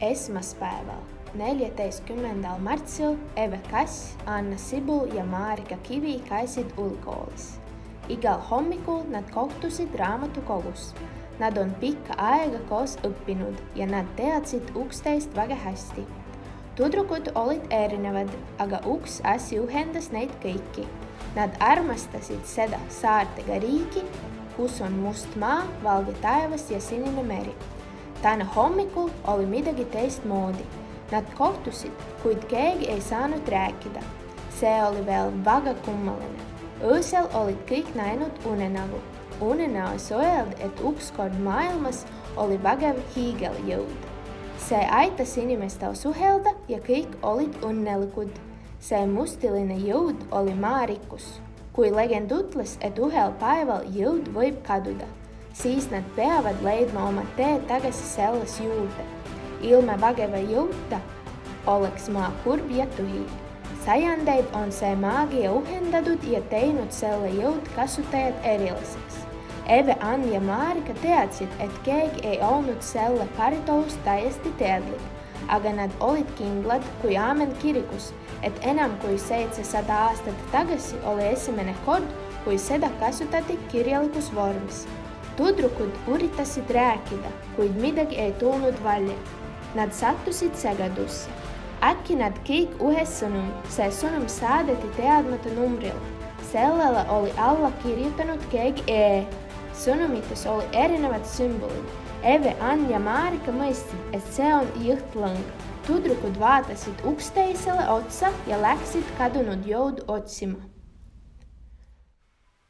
Esmaspäeval 14. martsil Eve Kass, Anna Sibul ja Maarika Kivi kaisid ulikoolis. Igal hommikul nad kohtusid raamatukogus. Nad on pikka aega koos õppinud ja nad teadsid üksteist väga hästi. Tudrukud olid erinevad, aga üks asi ühendas neid kõiki. Nad armastasid seda saartega riiki, kus on must maa, valge taevas ja sinine meri. Täna hommikul oli midagi teistmoodi. Nad kohtusid, kuid keegi ei saanud rääkida. See oli veel väga kummaline. Öösel olid kõik näinud unenägu. Unenäos öeldi, et ükskord maailmas oli vägev hiigeljõud. See aitas inimestel suhelda ja kõik olid õnnelikud. See mustiline jõud oli maarikkus. Kui legend ütles, et ühel päeval jõud võib kaduda, siis nad peavad leidma oma tee tagasi selles juurde. Ilma vägeva jõuta oleks maa kurb ja tühi. Sajandeid on see maagia ühendatud ja teinud selle jõud kasutajad eriliseks. Eve, Ann ja Maarika teadsid, et keegi ei olnud selle päritolust täiesti teadlik, aga nad olid kindlad kui aamen kirikus, et enam kui 700 aastat tagasi oli esimene kord, kui seda kasutati kirjalikus vormis. Tudrukud üritasid rääkida, kuid midagi ei tulnud välja. Nad sattusid segadusse. Äkki nad kõik ühes sõnum. See sõnum saadeti teadmata numbril. Sellele oli alla kirjutanud keegi E. Sõnumites oli erinevad sümbolid. Eve, Ann ja Maarika mõistsid, et see on juhtlõng. Tudrukud vaatasid üksteisele otsa ja läksid kadunud jõudu otsima.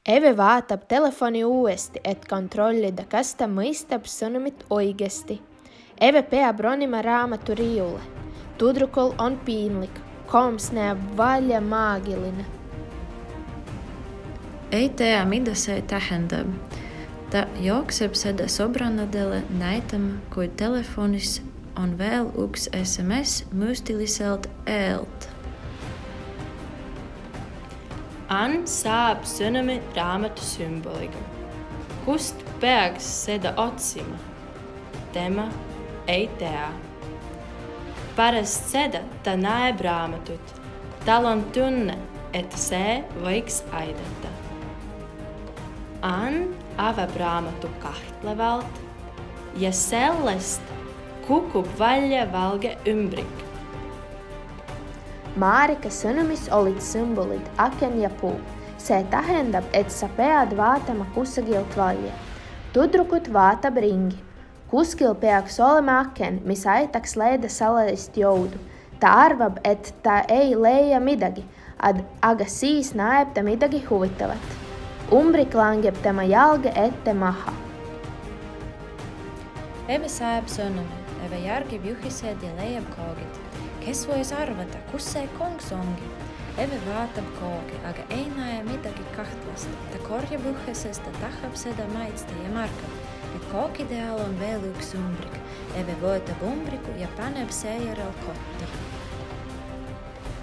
Eve vaatab telefoni uuesti, et kontrollida, kas ta mõistab sõnumit õigesti. Eve peab ronima raamatu riiule. Tudrukul on piinlik. Kolms näeb välja maagiline. Ei tea, mida see tähendab. Ta jookseb seda sõbrannadele näitama, kui telefonis on veel üks SMS müstiliselt E-lt. Ann saab sõnumi raamatu sümboliga. Kust peaks seda otsima? Tema ei tea. Pärast seda ta näeb raamatut. Tal on tunne, et see võiks aidata. Ann avab raamatu kahtlevalt ja sellest kukub välja valge ümbrik. Maarika sõnumis olid sümbolid aken ja puu. See tähendab, et sa pead vaatama kusagilt välja. Tudrukut vaatab ringi. Kuskil peaks olema aken, mis aitaks leida salajast jõudu. Ta arvab, et ta ei leia midagi, aga siis näeb ta midagi huvitavat. Umbrik langeb tema jalge ette maha. Eve saab sõnumi. Eve järgib juhised ja leiab koogid. Kes võis arvata, kus see kongs ongi? Eve vaatab koogi, aga ei näe midagi kahtlast. Ta korjab ühe, sest ta tahab seda maitsta ja märkab, et kookide all on veel üks umbrik. Eve võtab umbriku ja paneb seejärel kotti.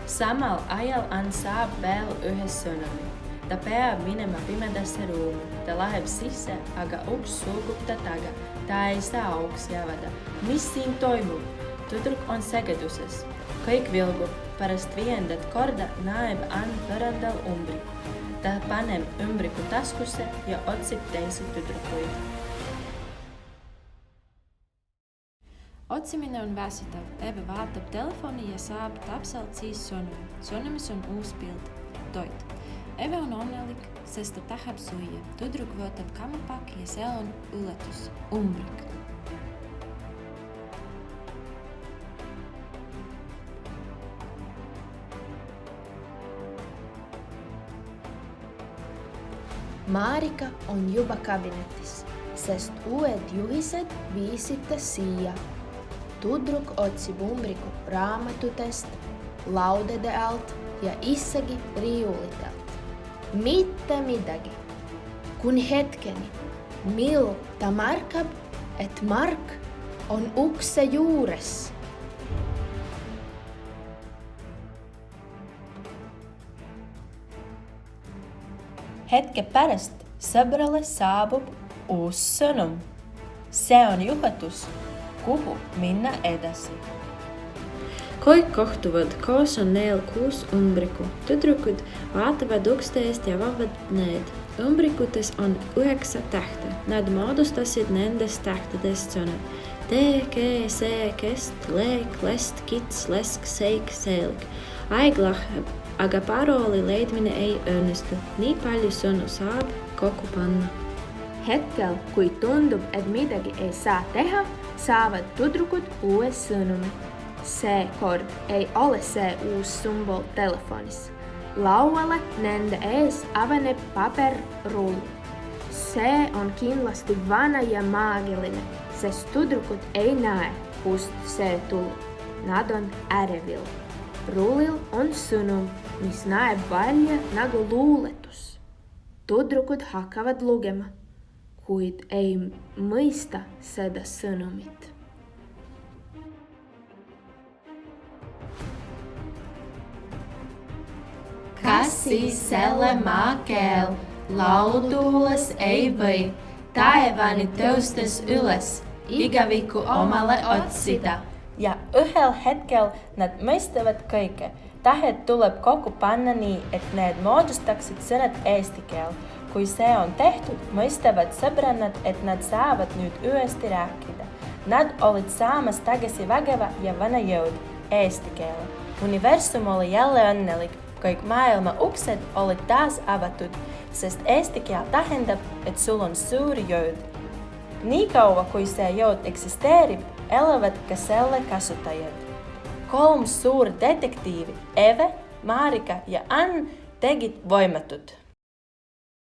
Samal ajal Ann saab veel ühe sõnumi. Ta peab minema pimedasse ruumi. Ta läheb sisse, aga uks sulgub ta taga. Ta ei saa auks jääda. Mis siin toimub? Tudruk on segaduses. Kõik vilgub. Pärast 5. korda näeb Ann põrandal umbriku. Ta paneb umbriku taskusse ja otsib teisi tudrukuid. Otsimine on väsitav. Eve vaatab telefoni ja saab täpselt siis sõnumi. Sõnumis on uus pilt. Toit. Eve on õnnelik, sest ta tahab süüa. Tudruk võtab kammapaki ja seal on üllatus. Umbrik. Maarika on juba kabinetis, sest uued juhised viisid ta siia. Tudruk otsib umbriku raamatutest, laudade alt ja isegi riiulitelt. Mitte midagi. Kuni hetkeni, mil ta märkab, et Mark on ukse juures. Hetke pärast sõbrale saabub uus sõnum. See on juhatus. kuhu minna edasi. Kõik kohtuvad, koos on neil 6 umbriku. Tüdrukud vaatavad üksteist ja avavad need. Umbrikutes on 9 tähte. Nad moodustasid nendest tähtedest sõnad. Tee, kee, see, kest, leek, lest, kits, lesk, seik, selg. Aeg läheb, aga parooli leidmine ei õnnestu. Nii palju sõnu saab kokku panna. Hetkel, kui tundub, et midagi ei saa teha, saavad tüdrukud uue sõnumi. Seekord ei ole see uus sümbol telefonis. Lauale nende ees avaneb paperrull. See on kindlasti vana ja maagiline, sest tüdrukud ei näe, kust see tuleb. Nad on ärevil. Rullil on sõnum, mis näeb välja nagu luuletus. Tüdrukud hakkavad lugema, kuid ei mõista seda sõnumit. Kas siis selle mākēl laulutuules ei või, taevani tõustes üles, igaviku omale otsida. Ja ühel hetkel nad mõistavad kõike. Tähed tuleb kokku panna nii, et need moodustaksid sõnad eesti keel. Kui see on tehtud, mõistavad sõbrannad, et nad saavad nüüd uuesti rääkida. Nad olid saamas tagasi vägeva ja vana jõud, eesti keele. Universum oli jälle õnnelik. Kõik maailma uksed olid taas avatud, sest eesti keel tähendab, et sul on suur jõud. Nii kaua, kui see jõud eksisteerib, elavad ka selle kasutajad. 3 suur detektiivi, Eve, Marika ja Ann tegid võimatut.